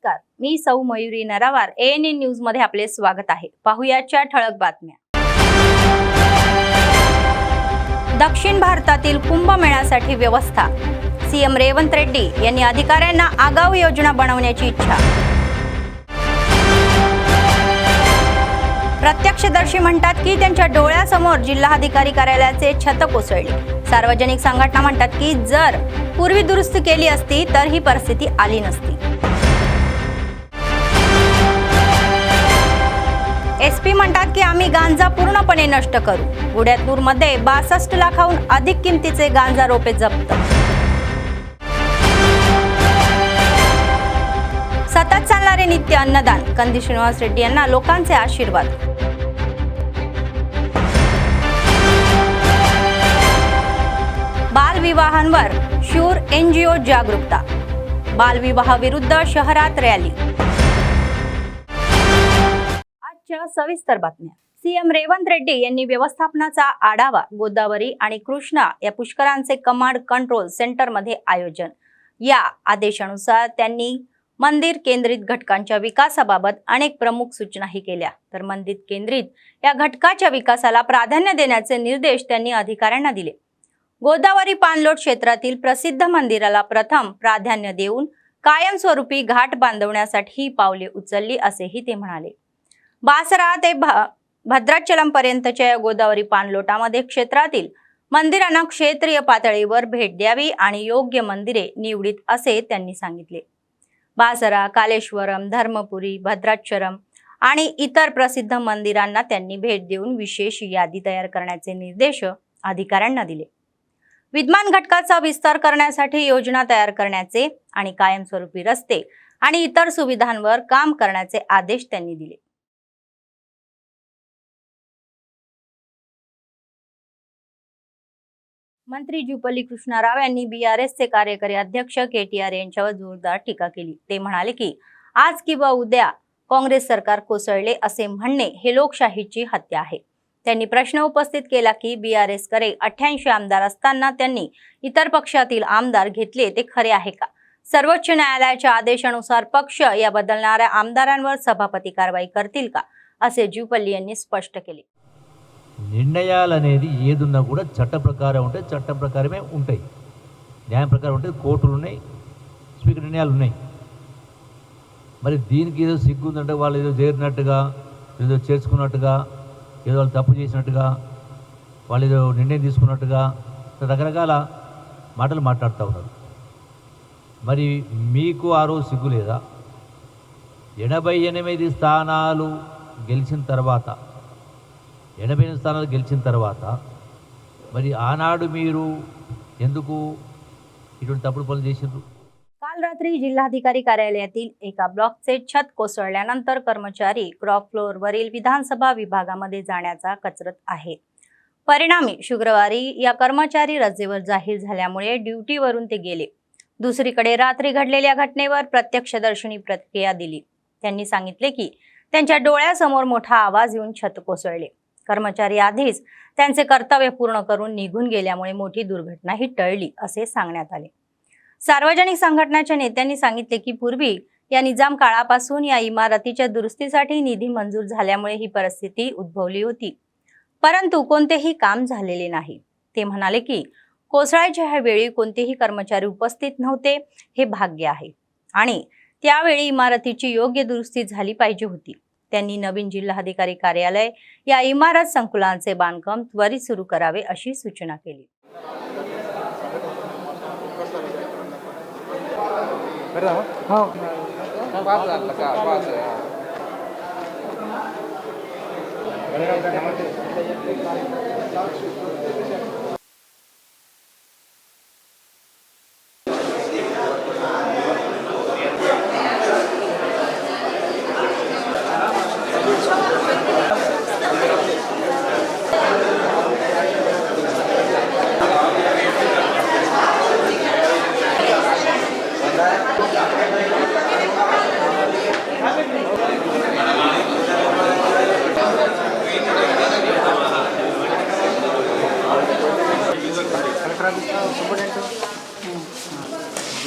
नमस्कार, मी सौ Mayuri नरावार, ANN news मध्ये आपले स्वागत आहे। पाहुयाच्या ठळक बातम्या। दक्षिण भारतातील कुंभमेळ्यासाठी व्यवस्था। सीएम रेवंत रेड्डी यांनी अधिकाऱ्यांना आगाऊ योजना बनवण्याची इच्छा। प्रत्यक्षदर्शी म्हणतात की त्यांच्या डोळ्यासमोर जिल्हाधिकारी कार्यालयाचे छत कोसळले। सार्वजनिक संघटना म्हणतात की जर पूर्वी दुरुस्ती केली असती तर ही परिस्थिती आली नसती। SP म्हणतात की आम्ही गांजा पूर्णपणे नष्ट करू। गुड्यातूरमध्ये 62 लाखाहून अधिक किमतीचे गांजा रोपे जप्त। सतत चालणारे नित्य अन्नदान, कंदी श्रीनिवास रेड्डी यांना लोकांचे आशीर्वाद। बालविवाहांवर शूर NGO जागरूकता। बालविवाह विरुद्ध शहरात रॅली। आजच्या सविस्तर बातम्या। सीएम रेवंत रेड्डी यांनी व्यवस्थापनाचा आढावा गोदावरी आणि कृष्णा या पुष्करांचे कमांड कंट्रोल सेंटर मध्ये आयोजन। या आदेशानुसार त्यांनी मंदिर केंद्रित घटकांच्या विकासाबाबत अनेक प्रमुख सूचनाही केल्या। तर मंदिर केंद्रित या घटकाच्या विकासाला प्राधान्य देण्याचे निर्देश त्यांनी अधिकाऱ्यांना दिले। गोदावरी पाणलोट क्षेत्रातील प्रसिद्ध मंदिराला प्रथम प्राधान्य देऊन कायमस्वरूपी घाट बांधवण्यासाठी ही पावले उचलली असेही ते म्हणाले। बासरा ते भद्राचलम पर्यंतच्या या गोदावरी पाणलोटामध्ये क्षेत्रातील मंदिरांना क्षेत्रीय पातळीवर भेट द्यावी आणि योग्य मंदिरे निवडीत असे त्यांनी सांगितले। बासरा, कालेश्वरम, धर्मपुरी, भद्राचलम आणि इतर प्रसिद्ध मंदिरांना त्यांनी भेट देऊन विशेष यादी तयार करण्याचे निर्देश अधिकाऱ्यांना दिले। विद्यमान घटकाचा विस्तार करण्यासाठी योजना तयार करण्याचे आणि कायमस्वरूपी रस्ते आणि इतर सुविधांवर काम करण्याचे आदेश त्यांनी दिले। मंत्री जुपल्ली कृष्णाराव यांनी BRSचे कार्यकारी अध्यक्ष KTR यांच्यावर जोरदार टीका केली। ते म्हणाले की आज किंवा उद्या काँग्रेस सरकार कोसळले असे म्हणणे हे लोकशाहीची हत्या आहे। त्यांनी प्रश्न उपस्थित केला की BRS कडे 88 आमदार असताना त्यांनी इतर पक्षातील आमदार घेतले ते खरे आहे का? सर्वोच्च न्यायालयाच्या आदेशानुसार पक्ष या बदलणाऱ्या आमदारांवर सभापती कारवाई करतील का, असे जुपल्ली यांनी स्पष्ट केले। నిర్ణయాలు అనేది ఏదున్నా కూడా చట్ట ప్రకారం ఉంటే చట్ట ప్రకారమే ఉంటాయి, న్యాయం ప్రకారం ఉంటే కోర్టులు ఉన్నాయి, స్పీకర్ నిర్ణయాలు ఉన్నాయి। మరి దీనికి ఏదో సిగ్గు ఉందంటే వాళ్ళు ఏదో చేరినట్టుగా, ఏదో చేర్చుకున్నట్టుగా, ఏదో వాళ్ళు తప్పు చేసినట్టుగా, వాళ్ళు ఏదో నిర్ణయం తీసుకున్నట్టుగా రకరకాల మాటలు మాట్లాడుతూ ఉన్నారు। మరి మీకు ఆ రోజు సిగ్గు లేదా? 88 స్థానాలు గెలిచిన తర్వాత 88 స్థానాలు గెలిచిన తర్వాత మరి ఆనాడు మీరు ఎందుకు इటువంటి तప్పుడు పనులు చేశారు? काल रात्री जिल्हाधिकारी कार्यालयातील एका ब्लॉकचे छत कोसळल्यानंतर कर्मचारी क्रॉप फ्लोअर वरील विधानसभा विभागामध्ये जाण्याचा कचरत आहे। परिणामी शुक्रवारी या कर्मचारी रजेवर जाहीर झाल्यामुळे ड्युटीवरून ते गेले। दुसरीकडे रात्री घडलेल्या घटनेवर प्रत्यक्षदर्शींनी प्रतिक्रिया दिली। त्यांनी सांगितले की त्यांच्या डोळ्यासमोर मोठा आवाज येऊन छत कोसळले। कर्मचारी आधीच त्यांचे कर्तव्य पूर्ण करून निघून गेल्यामुळे मोठी दुर्घटना ही टळली असे सांगण्यात आले। सार्वजनिक संघटनांच्या नेत्यांनी सांगितले की पूर्वी या निजाम काळापासून या इमारतीच्या दुरुस्तीसाठी निधी मंजूर झाल्यामुळे ही परिस्थिती उद्भवली होती, परंतु कोणतेही काम झालेले नाही। ते म्हणाले की कोसळाच्या वेळी कोणतेही कर्मचारी उपस्थित नव्हते हे भाग्य आहे आणि त्यावेळी इमारतीची योग्य दुरुस्ती झाली पाहिजे होती। त्यांनी नवीन जिल्हाधिकारी कार्यालय या इमारत संकुलांचे बांधकाम त्वरित सुरू करावे अशी सूचना केली।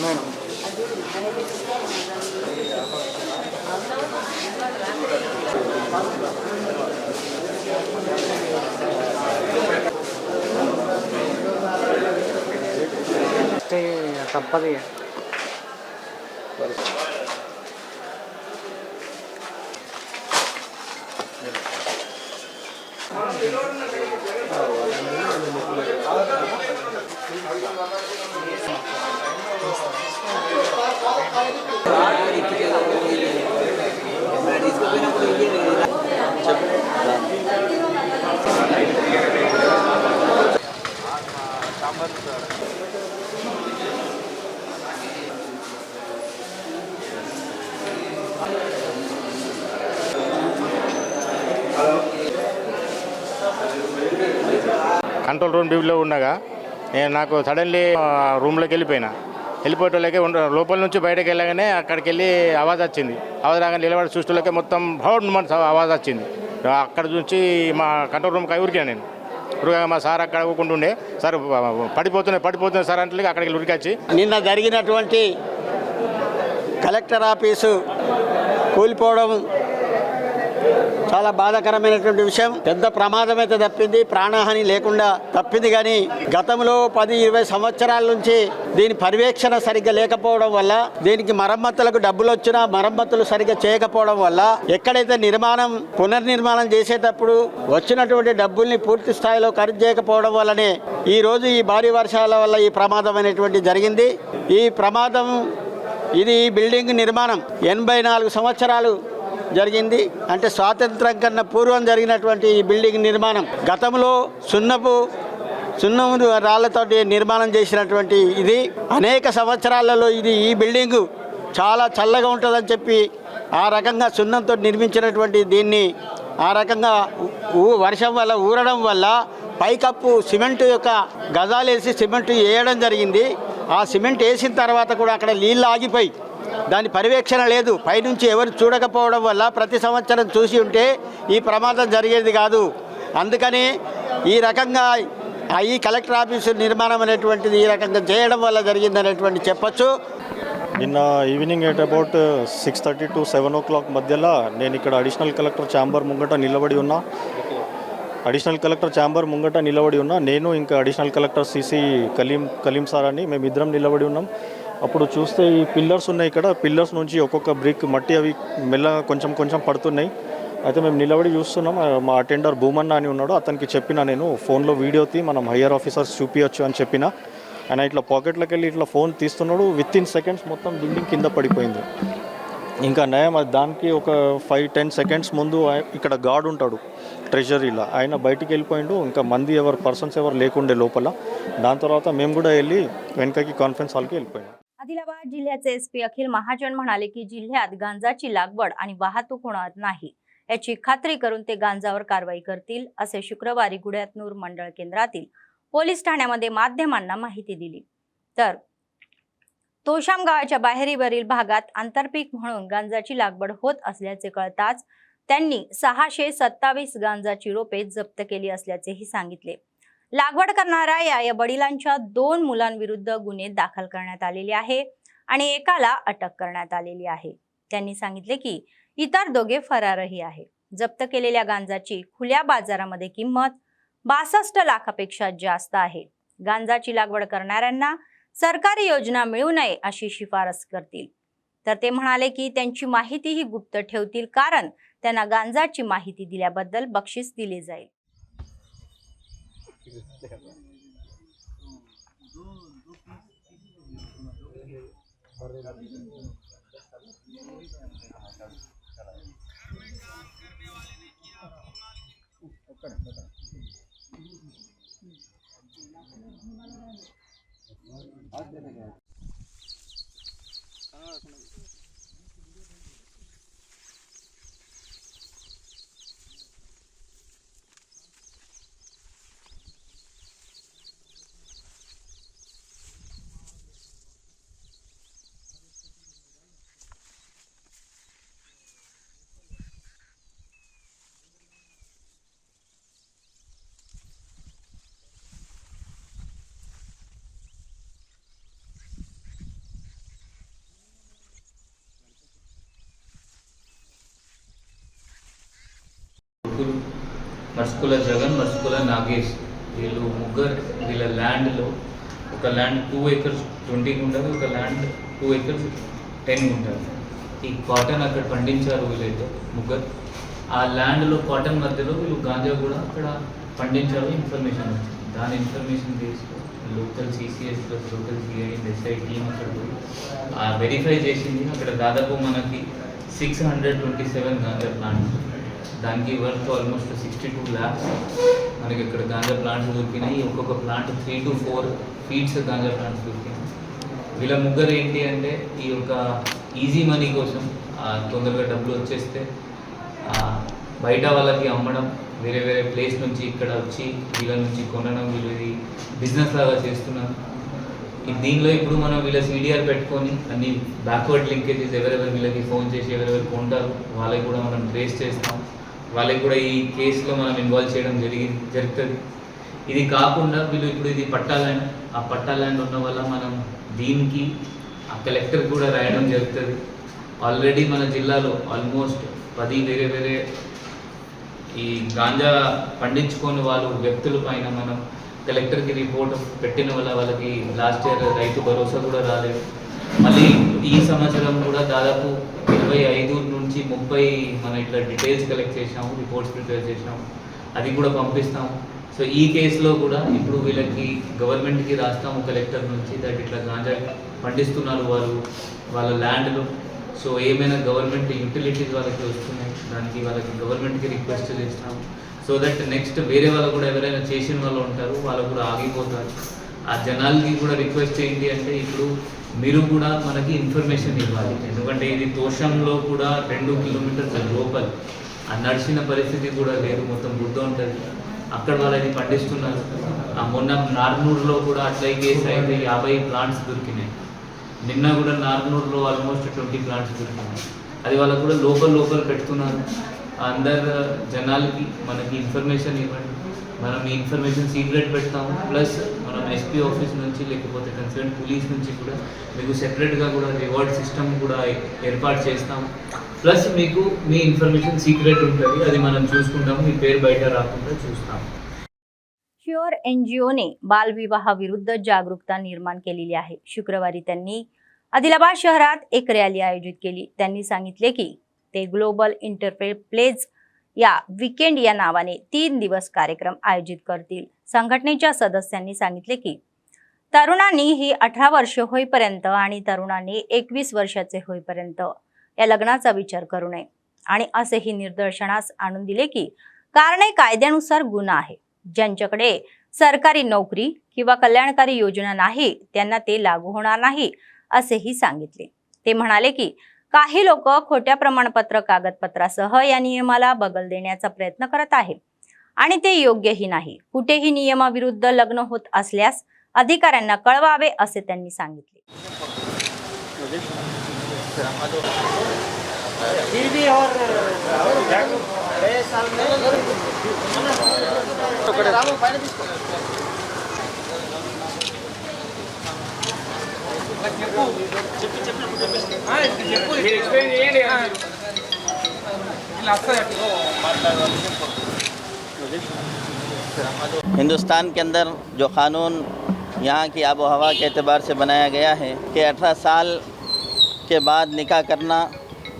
Bueno. తప్పదు. కంట్రోల్ రూమ్ డ్యూటీలో ఉండగా నేను నాకు సడన్లీ రూమ్లోకి వెళ్ళిపోయేటోళ్ళకి లోపల నుంచి బయటకు వెళ్ళగానే అక్కడికి వెళ్ళి ఆవాజ్ వచ్చింది. ఆవాజ్ రాగానే నిలబడి చూసేటోళ్ళకి మొత్తం హౌడ్ మంత్ ఆవాజ్ వచ్చింది. అక్కడ నుంచి మా కంట్రోల్ రూమ్కి ఉరికా నేను మా సార్ అక్కడ ఊకుంటుండే, సార్ పడిపోతున్నాయి సార్ అంటే అక్కడికి ఉరికొచ్చి నిన్న జరిగినటువంటి కలెక్టర్ ఆఫీసు కూలిపోవడం చాలా బాధాకరమైనటువంటి విషయం. పెద్ద ప్రమాదం అయితే తప్పింది, ప్రాణహాని లేకుండా తప్పింది. కానీ గతంలో 10-20 సంవత్సరాల నుంచి దీని పర్యవేక్షణ సరిగ్గా లేకపోవడం వల్ల, దీనికి మరమ్మతులకు డబ్బులు వచ్చినా మరమ్మతులు సరిగ్గా చేయకపోవడం వల్ల, ఎక్కడైతే పునర్నిర్మాణం చేసేటప్పుడు వచ్చినటువంటి డబ్బుల్ని పూర్తి స్థాయిలో ఖర్చు చేయకపోవడం వల్లనే ఈరోజు ఈ భారీ వర్షాల వల్ల ఈ ప్రమాదం అనేటువంటి జరిగింది. ఈ ప్రమాదం ఇది బిల్డింగ్ నిర్మాణం 84 సంవత్సరాలు జరిగింది. అంటే స్వాతంత్రం కన్నా పూర్వం జరిగినటువంటి ఈ బిల్డింగ్ నిర్మాణం గతంలో సున్నము రాళ్లతో నిర్మాణం చేసినటువంటి ఇది అనేక సంవత్సరాలలో ఈ బిల్డింగు చాలా చల్లగా ఉంటుందని చెప్పి ఆ రకంగా సున్నంతో నిర్మించినటువంటి దీన్ని ఆ రకంగా వర్షం వల్ల ఊరడం వల్ల పైకప్పు సిమెంట్ యొక్క గజాలేసి సిమెంట్ వేయడం జరిగింది. ఆ సిమెంట్ వేసిన తర్వాత కూడా అక్కడ నీళ్ళు ఆగిపోయి దాని పర్యవేక్షణ లేదు. పైనుంచి ఎవరు చూడకపోవడం వల్ల ప్రతి సంవత్సరం చూసి ఉంటే ఈ ప్రమాదం జరిగేది కాదు. అందుకని ఈ రకంగా ఈ కలెక్టర్ ఆఫీసు నిర్మాణం అనేటువంటిది ఈ రకంగా చేయడం వల్ల జరిగిందనేటువంటి చెప్పచ్చు. నిన్న evening at about 6:30 to 7 o'clock మధ్యలో నేను ఇక్కడ అడిషనల్ కలెక్టర్ ఛాంబర్ ముంగట నిలబడి ఉన్నా. నేను ఇంకా additional collector CC Kaleem sir అని మేమిద్దరం నిలబడి ఉన్నాం. అప్పుడు చూస్తే ఈ పిల్లర్స్ ఉన్నాయి, ఇక్కడ పిల్లర్స్ నుంచి ఒక్కొక్క బ్రిక్ మట్టి అవి మెల్లగా కొంచెం పడుతున్నాయి. అయితే మేము నిలబడి చూస్తున్నాం. మా అటెండర్ భూమన్న అని ఉన్నాడు, అతనికి చెప్పిన నేను ఫోన్లో వీడియో మనం హయ్యర్ ఆఫీసర్స్ చూపించచ్చు అని చెప్పిన. ఆయన ఇట్లా పాకెట్లోకి వెళ్ళి ఇట్లా ఫోన్ తీస్తున్నాడు. విత్ ఇన్ సెకండ్స్ మొత్తం బిల్డింగ్ కింద పడిపోయింది. ఇంకా నయం దానికి ఒక 5-10 seconds ముందు ఇక్కడ గార్డ్ ఉంటాడు ట్రెజరీలో, ఆయన బయటికి వెళ్ళిపోయిండు. ఇంకా పర్సన్స్ ఎవరు లేకుండే లోపల. దాని తర్వాత మేము కూడా వెళ్ళి వెనకకి కాన్ఫరెన్స్ హాల్కి వెళ్ళిపోయాం. आदिलाबाद जिल्ह्याचे एसपी अखिल महाजन म्हणाले की जिल्ह्यात गांजाची लागवड आणि वाहतूक होणार नाही याची खात्री करून ते गांजावर कारवाई करतील असे शुक्रवारी गुढ्यातनूर मंडळ केंद्रातील पोलीस ठाण्यामध्ये माध्यमांना माहिती दिली. तर तोशाम गावाच्या बाहेरीवरील भागात आंतरपीक म्हणून गांजाची लागवड होत असल्याचे कळताच त्यांनी 627 गांजाची रोपे जप्त केली असल्याचेही सांगितले. लागवड करणाऱ्या या वडिलांच्या 2 मुलांविरुद्ध गुन्हे दाखल करण्यात आलेले आहे आणि एकाला अटक करण्यात आलेली आहे. त्यांनी सांगितले की इतर दोघे फरारही आहे. जप्त केलेल्या गांजाची खुल्या बाजारामध्ये किंमत 62 लाखापेक्षा जास्त आहे. गांजाची लागवड करणाऱ्यांना सरकारी योजना मिळू नये अशी शिफारस करतील. तर ते म्हणाले की त्यांची माहितीही गुप्त ठेवतील, कारण त्यांना गांजाची माहिती दिल्याबद्दल बक्षीस दिले जाईल. మర్స్కుల జగన్, మర్స్కుల నాగేష్, వీళ్ళు ముగ్గురు వీళ్ళ ల్యాండ్లో ఒక ల్యాండ్ 2 acres 20 ఉంటుంది, ఒక ల్యాండ్ 2 acres 10 ఉంటుంది. ఈ కాటన్ అక్కడ పండించారు వీళ్ళైతే ముగ్గురు. ఆ ల్యాండ్లో కాటన్ మధ్యలో వీళ్ళు గాంజా కూడా అక్కడ పండించారు ఇన్ఫర్మేషన్ వచ్చింది. దాని ఇన్ఫర్మేషన్ తీసుకొని local CCS plus local CI SI team అక్కడ పోయి వెరిఫై చేసింది. అక్కడ దాదాపు మనకి 627 గాంజా ప్లాంట్స్, దానికి వర్త్ ఆల్మోస్ట్ 62 lakhs మనకి ఇక్కడ గాంజా ప్లాంట్స్ దొరికినాయి. ఒక్కొక్క plant 3 to 4 feet ganja plants దొరికినాయి. వీళ్ళ ముగ్గురు ఏంటి అంటే ఈ యొక్క ఈజీ మనీ కోసం తొందరగా డబ్బులు వచ్చేస్తే బయట వాళ్ళకి అమ్మడం, వేరే వేరే ప్లేస్ నుంచి ఇక్కడ వచ్చి వీళ్ళ నుంచి కొనడం, వీళ్ళు ఇది బిజినెస్ లాగా చేస్తున్నారు. దీనిలో ఇప్పుడు మనం వీళ్ళ CDR పెట్టుకొని అన్ని బ్యాక్వర్డ్ లింకేజెస్ ఎవరెవరు వీళ్ళకి ఫోన్ చేసి ఎవరెవరు కొంటారు వాళ్ళకి కూడా మనం ట్రేస్ చేస్తాం. వాళ్ళకి కూడా ఈ కేసులో మనం ఇన్వాల్వ్ చేయడం జరుగుతుంది. ఇది కాకుండా వీళ్ళు ఇప్పుడు ఇది పట్టా ల్యాండ్, ఆ పట్టా ల్యాండ్ ఉన్న వల్ల మనం దీనికి ఆ కలెక్టర్ కూడా రాయడం జరుగుతుంది. ఆల్రెడీ మన జిల్లాలో ఆల్మోస్ట్ 10 వేరే వేరే ఈ గాంజా పండించుకొని వాళ్ళు వ్యక్తుల పైన మనం కలెక్టర్కి రిపోర్ట్ పెట్టిన వల్ల వాళ్ళకి లాస్ట్ ఇయర్ రైతు భరోసా కూడా రాలేదు. మళ్ళీ ఈ సంవత్సరం కూడా దాదాపు 25 నుంచి 30 మన ఇట్లా డీటెయిల్స్ కలెక్ట్ చేసినాము, రిపోర్ట్స్ ప్రిపేర్ చేసినాము, అది కూడా పంపిస్తాము. సో ఈ కేసులో కూడా ఇప్పుడు వీళ్ళకి గవర్నమెంట్కి రాస్తాము కలెక్టర్ నుంచి దట్ ఇట్లా గాంజా పండిస్తున్నారు వాళ్ళ ల్యాండ్లో. సో ఏమైనా గవర్నమెంట్ యూటిలిటీస్ వాళ్ళకి వస్తున్నాయి, దానికి వాళ్ళకి గవర్నమెంట్కి రిక్వెస్ట్ చేస్తాము. సో దట్ నెక్స్ట్ వేరే వాళ్ళు కూడా ఎవరైనా చేసిన వాళ్ళు ఉంటారు, వాళ్ళు కూడా ఆగిపోతారు. ఆ జనాలకి కూడా రిక్వెస్ట్ ఏంటి అంటే ఇప్పుడు మీరు కూడా మనకి ఇన్ఫర్మేషన్ ఇవ్వాలి. ఎందుకంటే ఇది తోషంలో కూడా 2 kilometers లోపల నడిచిన పరిస్థితి కూడా లేదు, మొత్తం బుద్ధ ఉంటుంది. అక్కడ వాళ్ళది పండిస్తున్నారు. మొన్న నార్నూరులో కూడా అట్లా కేసు అయితే 50 ప్లాంట్స్ దొరికినాయి. నిన్న కూడా నార్నూరులో ఆల్మోస్ట్ 20 ప్లాంట్స్ దొరికినాయి. అది వాళ్ళకు కూడా లోపల పెడుతున్నారు. అందరు జనాలకి మనకి ఇన్ఫర్మేషన్ ఇవ్వండి, మనం ఈ ఇన్ఫర్మేషన్ సీక్రెట్ పెడతాము. ప్లస్ మనం SP ఆఫీస్ నుంచి లేకపోతే కన్సర్న్ పోలీస్ నుంచి కూడా మీకు సెపరేట్గా కూడా రివార్డ్ సిస్టమ్ కూడా ఏర్పాటు చేస్తాము. ప్లస్ మీకు మీ ఇన్ఫర్మేషన్ సీక్రెట్ ఉంటుంది, అది మనం చూసుకుంటాము, మీ పేరు బయట राखून చూస్తాము. श्युअर NGOने बालविवाहाविरुद्ध जागरूकता निर्माण केलेली आहे. शुक्रवारी त्यांनी आदिलाबाद शहरात एक रॅली आयोजित केली. त्यांनी सांगितले की ते ग्लोबल इंटरप्लेज या वीकेंड या नावाने 3 दिवस कार्यक्रम आयोजित करतील. संघटनेच्या सदस्यांनी सांगितले की तरुणांनी ही 18 वर्ष होईपर्यंत आणि तरुणांनी 21 वर्षाचे होईपर्यंत या लग्नाचा विचार करू नये आणि असेही निदर्शनास आणून दिले की कारणे कायद्यानुसार गुन्हा आहे. ज्यांच्याकडे सरकारी नोकरी किंवा कल्याणकारी योजना नाही त्यांना ते लागू होणार नाही असेही सांगितले. ते म्हणाले की काही लोक खोट्या प्रमाणपत्र कागदपत्रासह या नियमाला बगल देण्याचा प्रयत्न करत आहेत आणि ते योग्यही नाही. कुठेही नियमाविरुद्ध लग्न होत असल्यास अधिकाऱ्यांना कळवावे असे त्यांनी सांगितले. हिंदुस्तान के अंदर जो क़ानून यहाँ की आबो हवा के एतबार से बनाया गया है कि 18 साल के बाद निकाह करना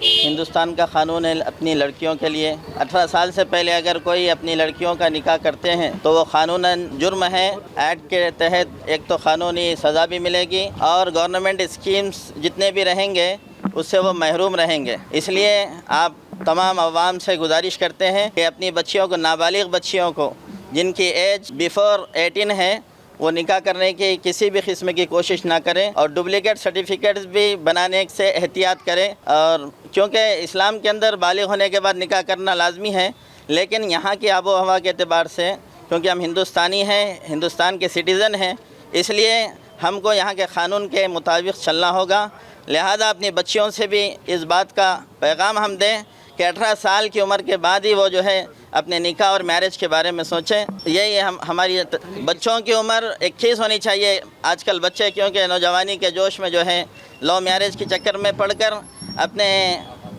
हिंदुस्तान का क़ानून है अपनी लड़कियों के लिए। 18 साल से पहले अगर कोई अपनी लड़कियों का निकाह करते हैं तो वो क़ानूनन जुर्म है। एक्ट के तहत एक तो क़ानूनी सज़ा भी मिलेगी और गवर्नमेंट स्कीम्स जितने भी रहेंगे उससे वो महरूम रहेंगे। इसलिए आप तमाम अवाम से गुजारिश करते हैं कि अपनी बच्चियों को, नाबालिग बच्चियों को जिनकी एज बिफोर 18 है, वो निकाह करने की किसी भी किस्म की कोशिश ना करें और डुप्लिकेट सर्टिफिकेट्स भी बनाने से एहतियात करें। और क्योंकि इस्लाम के अंदर बालिग होने के बाद निकाह करना लाजमी है, लेकिन यहाँ की आबो हवा के एतबार से क्योंकि हम हिंदुस्तानी हैं, हिंदुस्तान के सिटीज़न हैं, इसलिए हमको यहाँ के क़ानून के मुताबिक चलना होगा। लिहाजा अपनी बच्चियों से भी इस बात का पैगाम हम दें कि 18 साल की उम्र के बाद ही वो जो है अपने निकाह और मैरिज के बारे में सोचें। यही हमारी बच्चों की उम्र 21 होनी चाहिए। आजकल बच्चे क्योंकि नौजवानी के जोश में जो है लव मैरिज के चक्कर में पड़कर अपने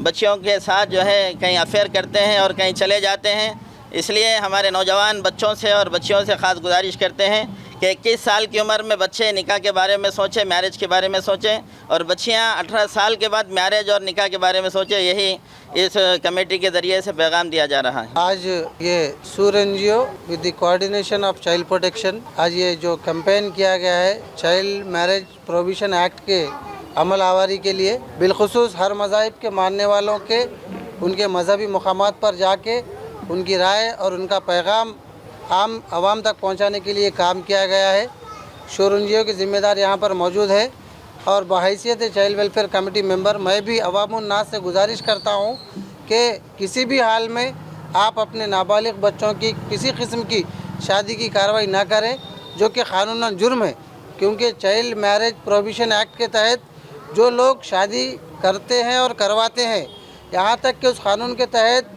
बच्चियों के साथ जो है कहीं अफेयर करते हैं और कहीं चले जाते हैं। इसलिए हमारे नौजवान बच्चों से और बच्चियों से ख़ास गुजारिश करते हैं कि 21 साल की उम्र में बच्चे निकाह के बारे में सोचें, मैरिज के बारे में सोचें, और बच्चियां 18 साल के बाद मैरिज और निकाह के बारे में सोचें। यही इस कमेटी के ज़रिए से पैगाम दिया जा रहा है। आज ये सूर एनजीओ विद the coordination of child protection, आज ये जो कैंपेन किया गया है चाइल्ड मैरिज प्रोविजन एक्ट के अमल आवारी के लिए, बिलखुसूस हर मज़ाहिब के मानने वालों के उनके मजहबी मकामात पर जाके उनकी राय और उनका पैगाम आम आवाम तक पहुंचाने के लिए काम किया गया है। शोर एनजीओ के ज़िम्मेदार यहाँ पर मौजूद है और बहैसियत चाइल्ड वेलफेयर कमेटी मेंबर मैं भी अवामुन नास से गुजारिश करता हूँ कि किसी भी हाल में आप अपने नाबालिग बच्चों की किसी किस्म की शादी की कार्रवाई ना करें, जो कि कानूनन जुर्म है, क्योंकि चाइल्ड मैरिज प्रोविजन एक्ट के तहत जो लोग शादी करते हैं और करवाते हैं, यहाँ तक कि उस कानून के तहत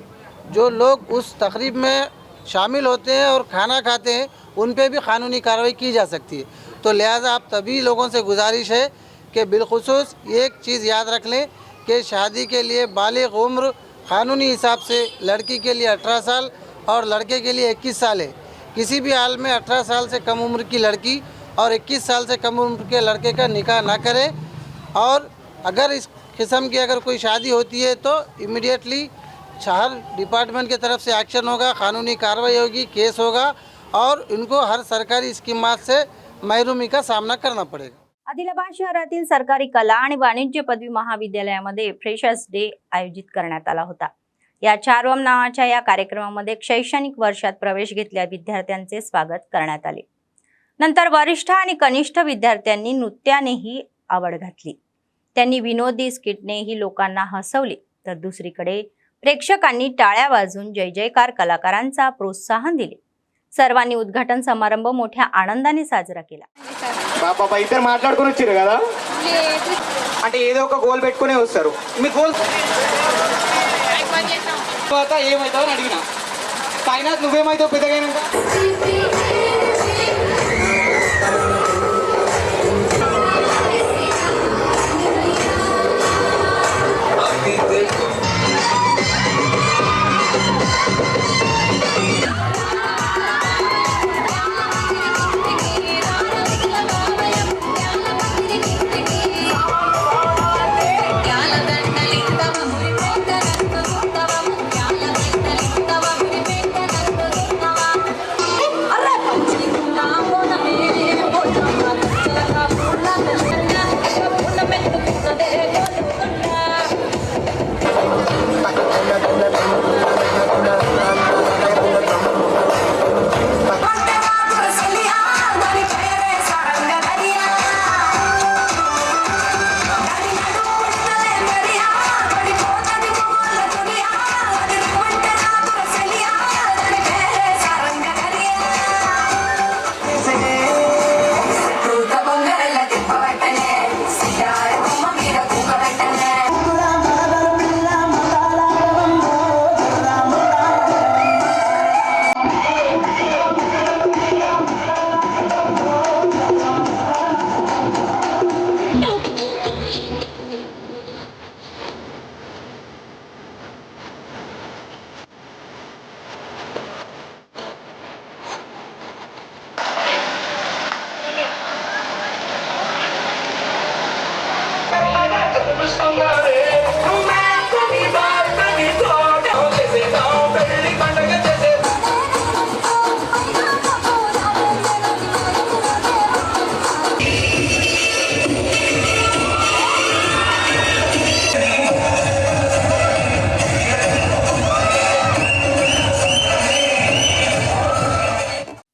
जो लोग उस तकरीब में शामिल होते हैं और खाना खाते हैं, उन पे भी कानूनी कार्रवाई की जा सकती है। तो लिहाजा आप सभी लोगों से गुजारिश है कि बिलखुसूस एक चीज़ याद रख लें कि शादी के लिए बालिग उम्र कानूनी हिसाब से लड़की के लिए 18 साल और लड़के के लिए 21 साल है। किसी भी हाल में 18 साल से कम उम्र की लड़की और 21 साल से कम उम्र के लड़के का निकाह ना करें, और अगर इस किस्म की अगर कोई शादी होती है तो इमीडिएटली हर डिपार्टमेंट की तरफ से एक्शन होगा, कानूनी कार्रवाई होगी, केस होगा और इनको हर सरकारी स्कीमात से महरूमी का सामना करना पड़ेगा। आदिलाबाद शहरातील सरकारी कला आणि वाणिज्य पदवी महाविद्यालयामध्ये फ्रेशर्स डे आयोजित करण्यात आला होता। या चारवम नावाच्या या कार्यक्रमामध्ये शैक्षणिक वर्षात प्रवेश घेतलेल्या विद्यार्थ्यांचे स्वागत करण्यात आले। नंतर वरिष्ठ आणि कनिष्ठ विद्यार्थ्यांनी नृत्यानेही आवड घातली। त्यांनी विनोदी स्किटनेही लोकांना हसवले, तर दुसरीकडे प्रेक्षकांनी टाळ्या वाजवून जय जयकार कलाकारांचा प्रोत्साहन दिले। सर्वांनी उद्घाटन समारंभ मोठ्या आनंदाने साजरा केला। పాప ఇద్దరు మాట్లాడుకొని వచ్చారు కదా, అంటే ఏదో ఒక గోల్ పెట్టుకునే వస్తారు. మీ గోల్ తర్వాత ఏమవుతావు అని అడిగిన, సాయినాథ్ నువ్వేమవుతావు పెద్దగైనాక?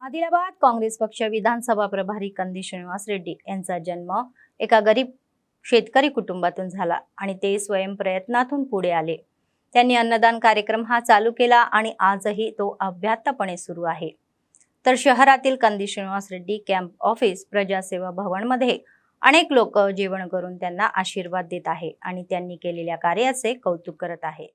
आदिलाबाद काँग्रेस पक्ष विधानसभा प्रभारी कंदी श्रीनिवास रेड्डी यांचा जन्म एका गरीब शेतकरी कुटुंबातून झाला आणि ते स्वयंप्रयत्नातून पुढे आले। त्यांनी अन्नदान कार्यक्रम हा चालू केला आणि आजही तो अव्याहतपणे सुरू आहे। तर शहरातील कंदी श्रीनिवास रेड्डी कॅम्प ऑफिस प्रजासेवा भवन मध्ये अनेक लोक जेवण करून त्यांना आशीर्वाद देत आहे आणि त्यांनी केलेल्या कार्याचे कौतुक करत आहे।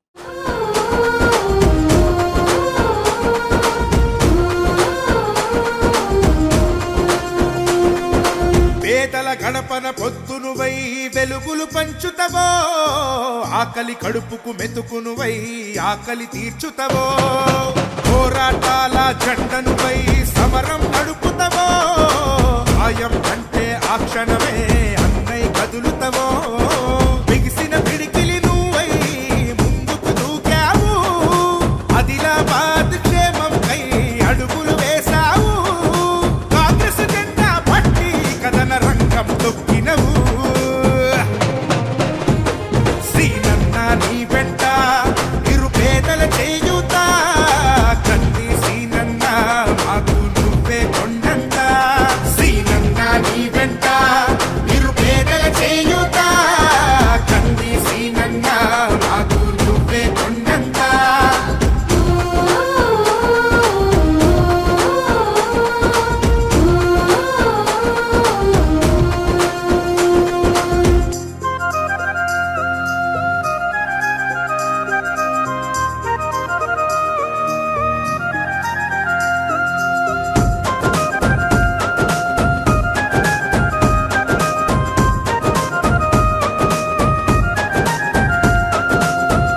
పేదల గణపన పొద్దునువై వెలుగులు పంచుతవో, ఆకలి కడుపుకు మెతుకునువై ఆకలి తీర్చుతవో, ఘోర పోరాటాల జెండనుపై సమరం నడుపుతావో సాయం అంటే ఆ క్షణమే అన్నై కదులుతావో బిగిసిన పిడికిలి నువ్వై ముందుకు దూకావు ఆదిలాబాద్ క్షేమంకై అడుగులు వేశావు కాంగ్రెస్ జెండా పట్టి కథన రంగం తొక్కినవు సీనన్న నీ వెంట నిరుపేదల చేయుత కన్ని సీనన్న మాకు నువ్వే కొండంత సీనన్న నీ వెంట నిరుపేదల చేయుత కన్ని సీనన్న మాకు నువ్వే కొండంత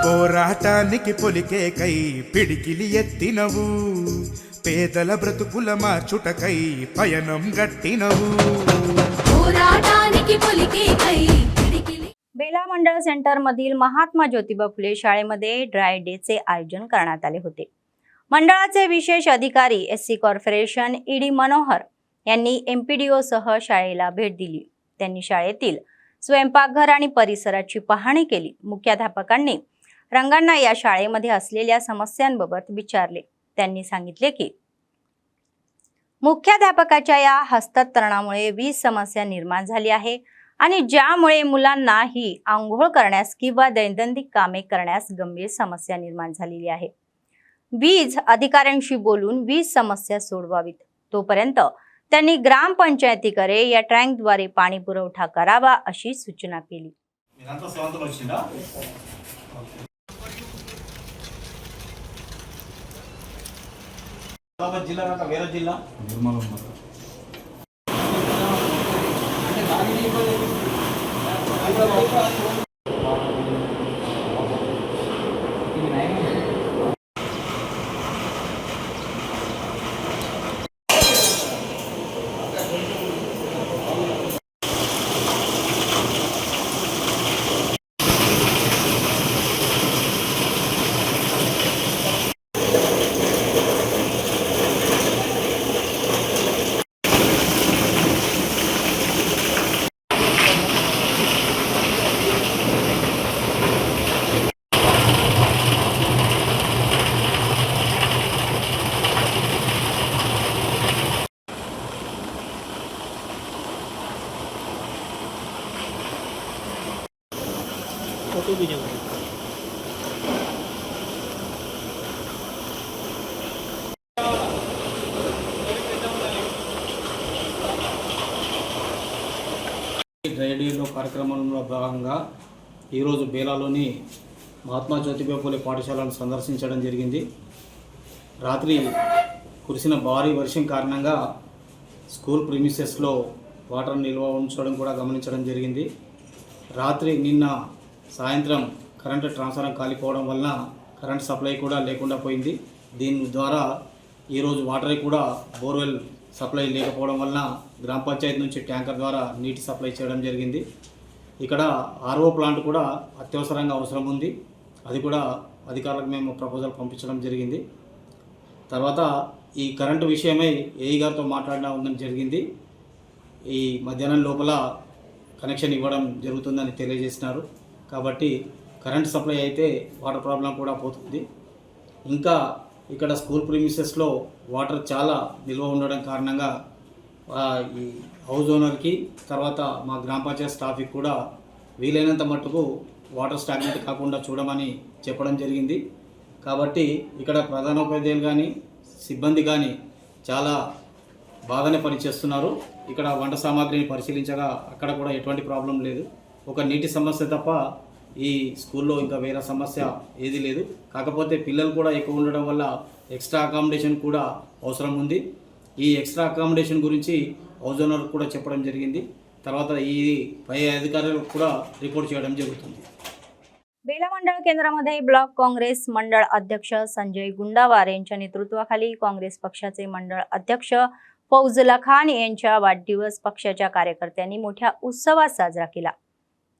పోరాటానికి పొలికే కై పిడికిలి ఎత్తినవు పేదల బ్రతుకుల మార్చుటకై పయనం గట్టినవు पोराटानिकी पोलिके कई पिडिकिली बेला मंडळ सेंटर मधील महात्मा ज्योतिबा फुले शाळेमध्ये ड्राय डेचे आयोजन करण्यात आले होते. मंडळाचे विशेष अधिकारी एससी कॉर्पोरेशन ईडी मनोहर यांनी एमपीडीओ सह शाळेला भेट दिली. त्यांनी शाळेतील स्वयंपाकघर आणि परिसराची पाहणी केली. मुख्याध्यापकांनी रंगांना या शाळेमध्ये असलेल्या समस्यांबाबत विचारले. त्यांनी सांगितले की मुख्याध्यापकाच्या या हस्तांतरणामुळे 20 समस्या निर्माण झाली आहे आणि ज्यामुळे मुलांना ही आंघोळ करण्यास किंवा दैनंदिन कामे करण्यास गंभीर समस्या निर्माण झालेली आहे. वीज अधिकाऱ्यांशी बोलून 20 समस्या सोडवावीत. तोपर्यंत त्यांनी ग्रामपंचायतीकडे या टँकद्वारे पाणी पुरवठा करावा अशी सूचना केली. జిల్లా వేరే జిల్లా రేడియోలో కార్యక్రమంలో భాగంగా ఈరోజు బేలాలోని మహాత్మా జ్యోతిబా ఫులే పాఠశాలను సందర్శించడం జరిగింది. రాత్రి కురిసిన భారీ వర్షం కారణంగా స్కూల్ ప్రిమిసెస్లో వాటర్ నిల్వ ఉంచడం కూడా గమనించడం జరిగింది. రాత్రి నిన్న సాయంత్రం కరెంటు ట్రాన్స్ఫార్మర్ కాలిపోవడం వలన కరెంట్ సప్లై కూడా లేకుండా పోయింది. దీని ద్వారా ఈరోజు వాటర్ కూడా బోర్వెల్ సప్లై లేకపోవడం వలన గ్రామ పంచాయతీ నుంచి ట్యాంకర్ ద్వారా నీటి సప్లై చేయడం జరిగింది. ఇక్కడ ఆర్ఓ ప్లాంట్ కూడా అత్యవసరంగా అవసరం ఉంది. అది కూడా అధికారులకు మేము ప్రపోజల్ పంపించడం జరిగింది. తర్వాత ఈ కరెంటు విషయమై ఏఈ గారితో మాట్లాడడం జరిగింది. ఈ మధ్యాహ్నం లోపల కనెక్షన్ ఇవ్వడం జరుగుతుందని తెలియజేసినారు. కాబట్టి కరెంట్ సప్లై అయితే వాటర్ ప్రాబ్లం కూడా పోతుంది. ఇంకా ఇక్కడ స్కూల్ ప్రిమిసెస్లో వాటర్ చాలా నిల్వ ఉండడం కారణంగా ఈ హౌస్ ఓనర్కి తర్వాత మా గ్రామ పంచాయతీ స్టాఫ్కి కూడా వీలైనంత మట్టుకు వాటర్ స్టాగ్నెట్ కాకుండా చూడమని చెప్పడం జరిగింది. కాబట్టి ఇక్కడ ప్రధానోపాధ్యాయులు కానీ సిబ్బంది కానీ చాలా బాగానే పనిచేస్తున్నారు. ఇక్కడ వంట సామాగ్రిని పరిశీలించగా అక్కడ కూడా ఎటువంటి ప్రాబ్లం లేదు. ఒక నీటి సమస్య తప్ప ఈ స్కూల్లో ఇంకా వేరే సమస్య ఏది లేదు. కాకపోతే పిల్లలు కూడా ఎక్కువ ఉండడం వల్ల ఎక్స్ట్రా అకామిడేషన్ కూడా అవసరం ఉంది. ఈ ఎక్స్ట్రా అకామిడేషన్ గురించి హౌస్ ఓనర్ కూడా చెప్పడం జరిగింది. తర్వాత ఈ పై అధికారులకు కూడా రిపోర్ట్ చేయడం జరుగుతుంది. बेला मंडळ केंद्रामध्ये ब्लॉक काँग्रेस मंडळ अध्यक्ष संजय गुंडावार यांच्या नेतृत्वाखाली काँग्रेस पक्षाचे मंडळ अध्यक्ष फौजुल्ला खान यांच्या वाढदिवस पक्षाच्या कार्यकर्त्यांनी मोठ्या उत्सवात साजरा केला।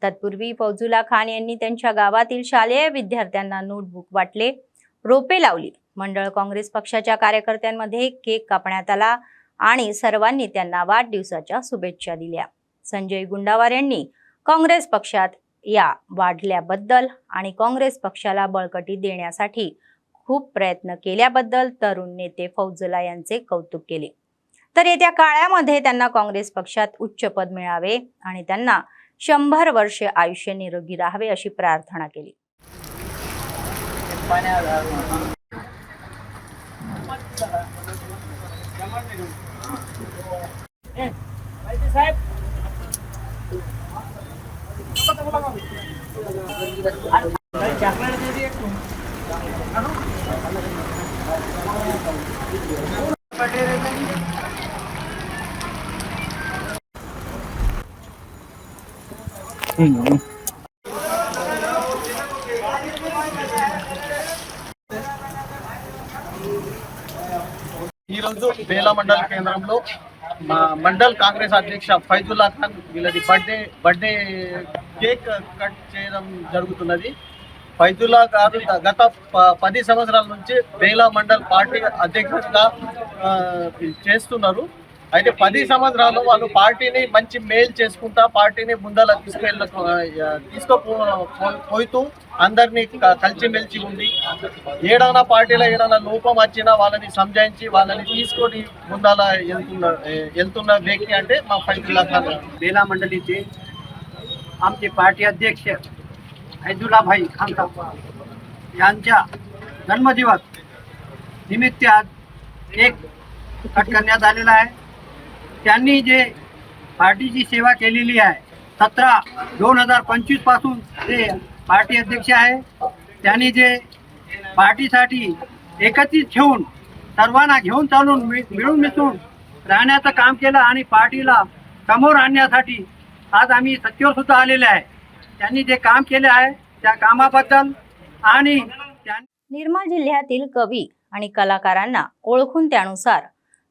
तत्पूर्वी फौजुल्ला खान यांनी त्यांच्या गावातील शालेय विद्यार्थ्यांना नोटबुक वाटले, रोपे लावली। मंडळ काँग्रेस पक्षाच्या कार्यकर्त्यांमध्ये केक कापण्यात आला आणि सर्वांनी त्यांना वाढदिवसाच्या शुभेच्छा दिल्या। संजय गुंडावार यांनी काँग्रेस पक्षात या वाढल्याबद्दल आणि काँग्रेस पक्षाला बळकटी देण्यासाठी खूप प्रयत्न केल्याबद्दल तरुण नेते फौजुल्ला यांचे कौतुक केले। तर येत्या काळामध्ये त्यांना काँग्रेस पक्षात उच्च पद मिळावे आणि त्यांना 100 वर्षे आयुष्य निरोगी राहावे अशी प्रार्थना केली। ఈరోజు బేలా మండల కేంద్రంలో మా మండల్ కాంగ్రెస్ అధ్యక్ష ఫైజుల్లా ఖాన్ వీళ్ళది బర్త్డే కేక్ కట్ చేయడం జరుగుతున్నది। ఫైజుల్లా గారు గత 10 సంవత్సరాల నుంచి బేలా మండల్ పార్టీ అధ్యక్షుడిగా చేస్తున్నారు। అయితే 10 సంవత్సరాలు వాళ్ళు పార్టీని మంచి మేలు చేసుకుంటా పార్టీని ముందర తీసుకుపోతూ అందరినీ కలిసిమెలిసి ఉంది। ఏడైనా పార్టీలో ఏదైనా లోపం వచ్చినా వాళ్ళని समझाయించి వాళ్ళని తీసుకొని ముందర వెళ్తున్న వ్యక్తి అంటే మా ఫైజుల్లా ఖాన్। बेला मंडळीचे आमचे पार्टी अध्यक्ष फैजुल्ला भाई खान यांच्या जन्मदिवस निमित्त आज केक कट करण्यात आलेला आहे। त्यांनी जे पार्टीची सेवा केलेली आहे 17/2025 पासून ते पार्टी अध्यक्ष आहे। त्यांनी जे पार्टीसाठी एकत्रित ठेवून सर्वांना घेऊन चालून मिळून मिसळून राहण्याचं काम केलं आणि पार्टीला समोर आणण्यासाठी आज आम्ही सत्तेवर सुद्धा आलेले आहे। त्यांनी जे काम केले आहे त्या कामाबद्दल आणि निर्मल जिल्ह्यातील कवी आणि कलाकारांना ओळखून त्यानुसार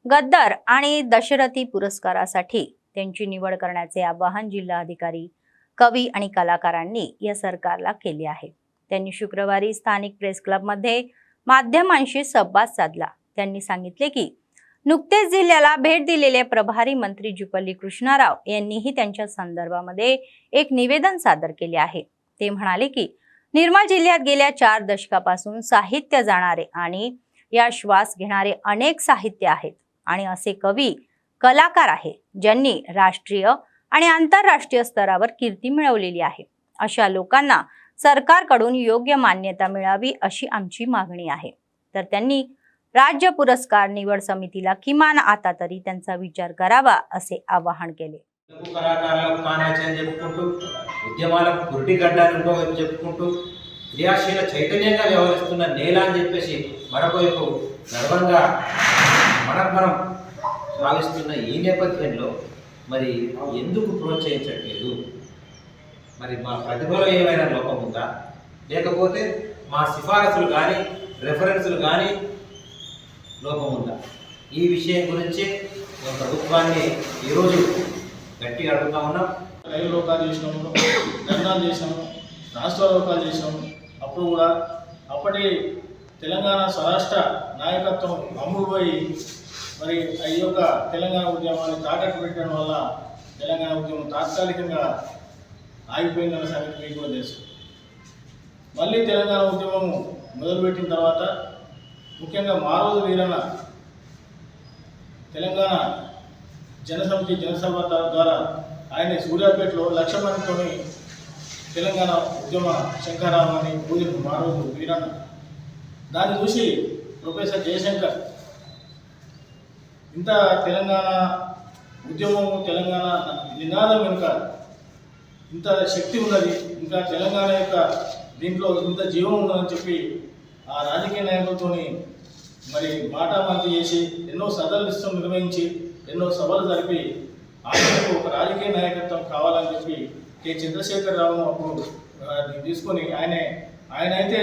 गद्दार आणि दशरथी पुरस्कारासाठी त्यांची निवड करण्याचे आवाहन जिल्हाधिकारी कवी आणि कलाकारांनी या सरकारला केले आहे। त्यांनी शुक्रवारी स्थानिक प्रेस क्लबमध्ये माध्यमांशी संवाद साधला। त्यांनी सांगितले की नुकतेच जिल्ह्याला भेट दिलेले प्रभारी मंत्री जुगल्ली कृष्णाराव यांनीही त्यांच्या संदर्भामध्ये एक निवेदन सादर केले आहे। ते म्हणाले की निर्मल जिल्ह्यात गेल्या 4 दशकापासून साहित्य जाणारे आणि या श्वास घेणारे अनेक साहित्य आहेत आणि असे कवी कलाकार आहे ज्यांनी राष्ट्रीय आणि आंतरराष्ट्रीय स्तरावर कीर्ती मिळवलेली आहे। अशा लोकांना सरकारकडून योग्य मान्यता मिळावी अशी आमची मागणी आहे। तर त्यांनी राज्य पुरस्कार निवड समितीला किमान आता तरी त्यांचा विचार करावा असे आवाहन केले। కళాకారులకు కానాచి అని చెప్పుకుంటూ ఉద్యమాలకు పురిటి గడ్డాన్ని వైపు చెప్పుకుంటూ క్రియాశీల చైతన్యంగా వ్యవహరిస్తున్న నేల అని చెప్పేసి మరొకవైపు గర్వంగా మనం భావిస్తున్న ఈ నేపథ్యంలో మరి ఎందుకు ప్రోత్సహించట్లేదు? మరి మా ప్రతిభలో ఏమైనా లోపం ఉందా, లేకపోతే మా సిఫారసులు కానీ రెఫరెన్సులు కానీ లోపం ఉందా? ఈ విషయం గురించి ప్రభుత్వాన్ని ఈరోజు గట్టిగా అడుగుతా ఉన్నాం। రైలు లోకాలు చేసినాము, ధర్నాలు చేసినాము, రాష్ట్ర లోకాలు చేసినాము। అప్పుడు కూడా అప్పటి తెలంగాణ స్వరాష్ట్ర నాయకత్వం అమ్ముడుపోయి మరి ఈ యొక్క తెలంగాణ ఉద్యమాన్ని తాకట్టు పెట్టడం వల్ల తెలంగాణ ఉద్యమం తాత్కాలికంగా ఆగిపోయిందన్న సంగతి మీకు కూడా తెలుసు। మళ్ళీ తెలంగాణ ఉద్యమం మొదలుపెట్టిన తర్వాత ముఖ్యంగా మారోజు వీరన్న తెలంగాణ జనసమితి జనసభ ద్వారా ఆయన సూర్యాపేటలో 1,00,000 మందితో తెలంగాణ ఉద్యమ శంకరామని పూజలు మారోజు వీరన్న దాన్ని చూసి ప్రొఫెసర్ జయశంకర్ ఇంత తెలంగాణ ఉద్యమం తెలంగాణ నినాదం వెనుక ఇంత శక్తి ఉన్నది, ఇంకా తెలంగాణ యొక్క దీంట్లో ఇంత జీవం ఉన్నదని చెప్పి ఆ రాజకీయ నాయకులతో మరి మాటామంతి చేసి ఎన్నో సదస్సులు నిర్వహించి ఎన్నో సభలు జరిపి ఆయనకు ఒక రాజకీయ నాయకత్వం కావాలని చెప్పి కె చంద్రశేఖరరావును అప్పుడు తీసుకొని ఆయన అయితే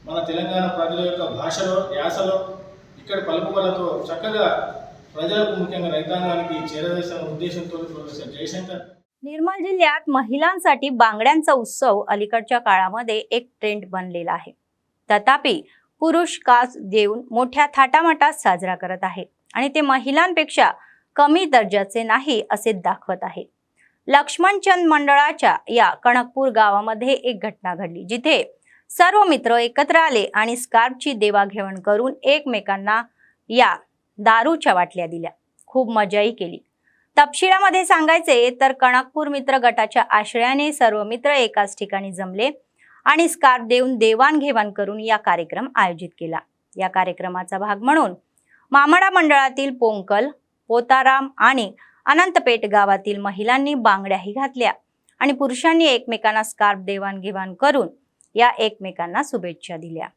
మన తెలంగాణ ప్రజల యొక్క భాషలో యాసలో ఇక్కడ పలుకుబలతో చక్కగా प्रजाలకు ముఖ్యంగా రైతాంగానికి చేరవేసిన ఉద్దేశంతో ప్రొఫెసर जयशंकर निर्मल जिल्ह्यात महिलांसाठी बांगड्यांचा उत्सव अलीकडच्या काळामध्ये एक ट्रेंड बनलेला आहे. तथापि पुरुष कास देऊन मोठ्या थाटामाटात साजरा करत आहे आणि ते महिलांपेक्षा कमी दर्जाचे नाही असे दाखवत आहे. लक्ष्मणचंद मंडळाच्या या कणकपूर गावामध्ये एक घटना घडली जिथे सर्व मित्र एकत्र आले आणि स्कार्फची देवाघेवाण करून एकमेकांना या दारूच्या बाटल्या दिल्या. खूप मजाही केली. तपशिलामध्ये सांगायचे तर कणकपूर मित्र गटाच्या आश्रयाने सर्व मित्र एकाच ठिकाणी जमले आणि स्कार्फ देऊन देवाणघेवाण करून या कार्यक्रम आयोजित केला. या कार्यक्रमाचा भाग म्हणून मामडा मंडळातील पोंकल, पोताराम आणि अनंतपेठ गावातील महिलांनी बांगड्याही घातल्या आणि पुरुषांनी एकमेकांना स्कार्फ देवाणघेवाण करून या एकमेकांना शुभेच्छा दिल्या.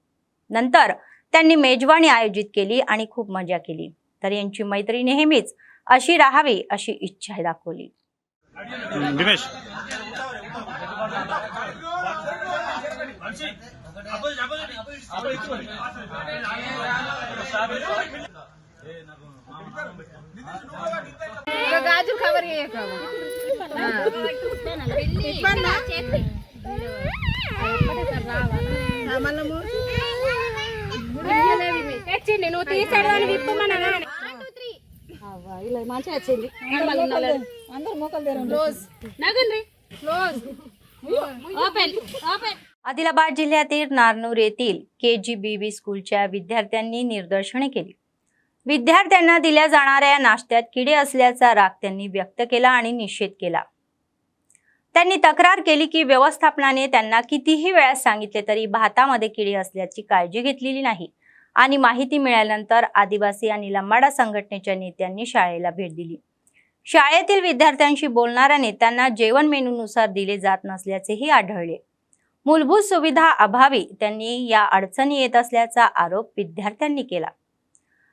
नंतर त्यांनी मेजवानी आयोजित केली आणि खूप मजा केली. तर यांची मैत्री नेहमीच अशी राहावी अशी इच्छा दाखवली. दिनेश गाजर खबर ये आदिलाबाद जिल्ह्यातील नारनूर येथील KGBB स्कूलच्या विद्यार्थ्यांनी निदर्शने केली. विद्यार्थ्यांना दिल्या जाणाऱ्या नाश्त्यात किडे असल्याचा राग त्यांनी व्यक्त केला आणि निषेध केला. त्यांनी तक्रार केली की व्यवस्थापनाने त्यांना कितीही वेळा सांगितले तरी भातामध्ये किडे असल्याची काळजी घेतलेली नाही आणि माहिती मिळाल्यानंतर आदिवासी आणि लंबाडा संघटनेच्या नेत्यांनी शाळेला भेट दिली. शाळेतील विद्यार्थ्यांशी बोलणाऱ्या नेत्यांना जेवण मेनूनुसार दिले जात नसल्याचेही आढळले. मूलभूत सुविधा अभावी त्यांनी या अडचणी येत असल्याचा आरोप विद्यार्थ्यांनी केला.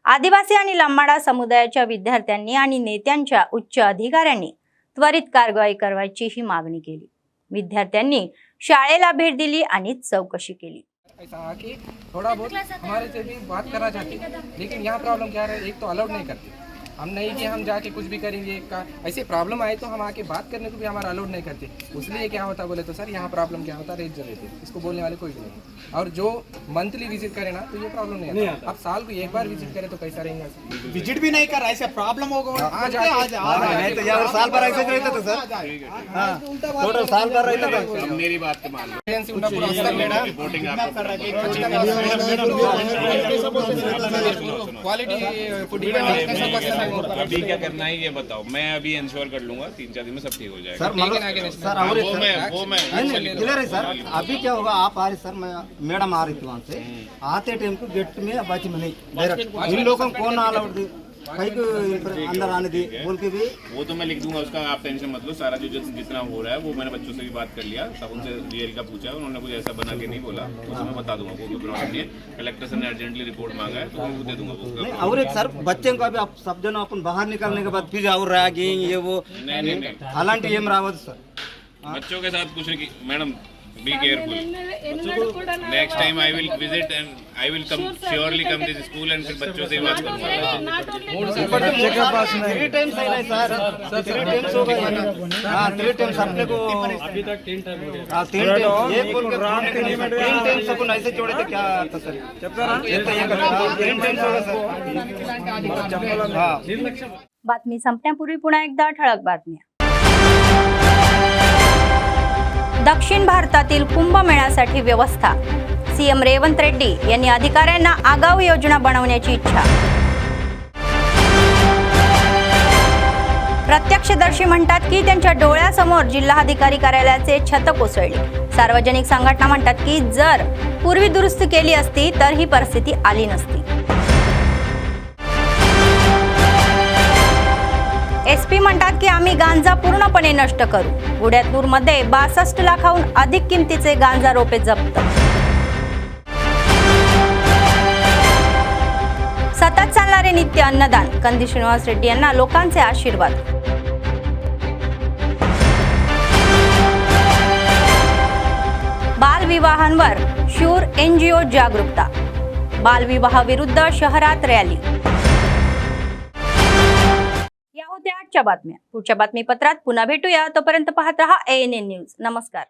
आदिवासी आणि लंबाडा समुदायाच्या विद्यार्थ्यांनी आणि नेत्यांच्या उच्च अधिकाऱ्यांनी त्वरित कारवाई करण्याची मागणी केली. विद्यार्थ्यांनी शाळेला भेट दिली आणि चौकशी केली. ऐसा आके थोड़ा बहुत हमारे से भी बात करना चाहते, लेकिन यहाँ प्रॉब्लम क्या है, एक तो अलाउड नहीं करते. हम नहीं कि हम जाके कुछ भी करेंगे का ऐसे प्रॉब्लम आए तो हम आके बात करने को भी हमारा अलाउड नहीं करते. इसलिए क्या होता बोले तो सर यहाँ प्रॉब्लम क्या होता रेट जब देते, इसको बोलने वाले कोई भी नहीं. और जो मंथली विजिट करे ना तो ये प्रॉब्लम नहीं आता. आप साल को एक बार विजिट करे तो कैसा रहेगा. विजिट भी नहीं कर रहा, ऐसा प्रॉब्लम होगा आज नहीं तो यार साल भर ऐसे रहता था सर. टोटल साल भर रहता था. मेरी बात के मान लो उनका पूरा असर लेना रिपोर्टिंग आप कर रहा क्वालिटी फूड अभी क्या करना है ये बताओ. मैं अभी इंश्योर कर लूंगा 3-4 दिन में सब ठीक हो जाएगा. सर वो मैं क्लियर है सर. अभी क्या होगा, आप आ रहे सर, मैं मैडम आ रही थी वहाँ से, आते टाइम को गेट में बाकी में नहीं डायरेक्ट इन लोगों को कौन अलाउड कहीं को अंदर आने दी बोल के भी. वो तो मैं लिख दूंगा, उसका आप टेंशन मत लो. सारा जो जितना हो रहा है वो मैंने बच्चों से भी बात कर लिया, सब उनसे डीएल का पूछा, उन्होंने कुछ ऐसा बना के नहीं बोला, उसमें मैं बता दूंगा. कोई प्रॉब्लम नहीं है. कलेक्टर सर ने अर्जेंटली रिपोर्ट मांगा है तो मैं दे दूंगा. और एक सर बच्चे को अभी आप सब जन अपन बाहर निकलने के बाद फिर और रैगिंग ये वो అలాంటి ఏం రావద్దు సార్. बच्चों के साथ कुछ नहीं. Madam be careful. Next time I will visit and I will come surely come to the school and फिर बच्चों से बात करूंगा. 3 टाइम्स है ना सर. 3 टाइम्स हो गए. हां 3 टाइम्स अपने को अभी तक 3 टाइम हो गया. हां 3 टाइम ये बोल के 3 टाइम्स अपन ऐसे जोड़े तो क्या था सर. ये तो ये करता 3 टाइम्स हो गया सर. हां बातमी संपण्यापूर्वी पुन्हा एकदा ठळक बातम्या. दक्षिण भारतातील कुंभमेळ्यासाठी व्यवस्था. सीएम रेवंत रेड्डी यांनी अधिकाऱ्यांना आगाऊ योजना बनवण्याची इच्छा. प्रत्यक्षदर्शी म्हणतात की त्यांच्या डोळ्यासमोर जिल्हाधिकारी कार्यालयाचे छत कोसळले. सार्वजनिक संघटना म्हणतात की जर पूर्वी दुरुस्ती केली असती तर ही परिस्थिती आली नसती. एसपी म्हणतात की आम्ही गांजा पूर्णपणे नष्ट करू. गुड्यातूरमध्ये 62 लाखाहून अधिक किमतीचे गांजा रोपे जप्त. सतत चालणारे नित्य अन्नदान. कंदी श्रीनिवास रेड्डी यांना लोकांचे आशीर्वाद. बालविवाहांवर शूर NGO जागरूकता, बालविवाह विरुद्ध शहरात रॅली. या होत्या आजच्या बातम्या. पुढच्या बातमीपत्रात पुन्हा भेटूया. तोपर्यंत पाहत रहा ANN न्यूज. नमस्कार.